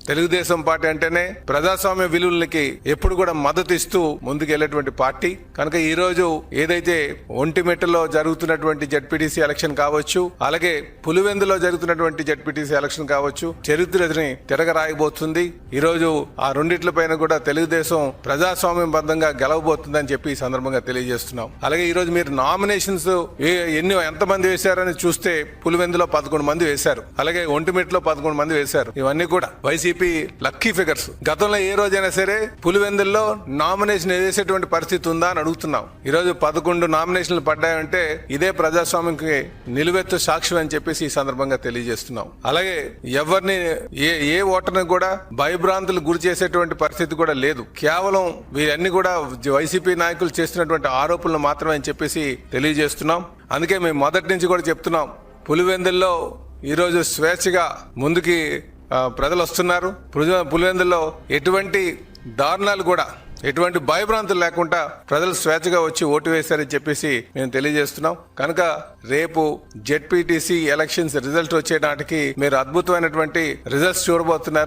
Telugu Desam party అంటేనే ప్రజాస్వామ్య విలువలకి ఎప్పుడు కూడా మద్దతు ఇస్తూ ముందుకెళ్లేటువంటి పార్టీ కనుక ఈ రోజు ఏదైతే ఒంటిమిట్టలో జరుగుతున్నటువంటి జెడ్పీటీసీ ఎలక్షన్ కావచ్చు, అలాగే పులివెందులో జరుగుతున్నటువంటి జెడ్పీటీసీ ఎలక్షన్ కావచ్చు, చరిత్రని తిరగరాయబోతుంది. ఈ రోజు ఆ రెండిట్లపైన కూడా తెలుగుదేశం ప్రజాస్వామ్యబద్ధంగా గెలవబోతుందని చెప్పి ఈ సందర్భంగా తెలియజేస్తున్నాం. అలాగే ఈ రోజు మీరు నామినేషన్స్ ఎంతమంది వేశారని చూస్తే పులివెందులో 11 మంది వేశారు, అలాగే ఒంటిమిట్టలో 11 మంది వేశారు. ఇవన్నీ కూడా వైసీపీ లక్కీ ఫిగర్స్. గతంలో ఏ రోజైనా సరే పులివెందుల్లో నామినేషన్ వేసేటువంటి పరిస్థితి ఉందా అని అడుగుతున్నాం. ఈ రోజు 11 నామినేషన్లు పడ్డాయంటే ఇదే ప్రజాస్వామ్యంకి నిలువెత్తు సాక్ష్యం అని చెప్పేసి ఈ సందర్భంగా తెలియజేస్తున్నాం. అలాగే ఎవరిని ఏ ఓటర్ని కూడా భయభ్రాంతులు గురి చేసేటువంటి పరిస్థితి కూడా లేదు. కేవలం వీరన్నీ కూడా వైసీపీ నాయకులు చేస్తున్నటువంటి ఆరోపణలు మాత్రమే అని చెప్పేసి తెలియజేస్తున్నాం. అందుకే మేము మొదటి నుంచి కూడా చెప్తున్నాం, పులివెందుల్లో ఈరోజు స్వేచ్ఛగా ముందుకి ప్రజలు వస్తున్నారు. పులివెందుల్లో ఎటువంటి దారుణాలు కూడా, ఎటువంటి భయభ్రాంతులు లేకుండా ప్రజలు స్వేచ్ఛగా వచ్చి ఓటు వేశారని చెప్పేసి మేము తెలియజేస్తున్నాం. కనుక రేపు జెడ్పీటీసీ ఎలక్షన్స్ రిజల్ట్ వచ్చే నాటికి మీరు అద్భుతమైనటువంటి రిజల్ట్స్ చూడబోతున్నారు.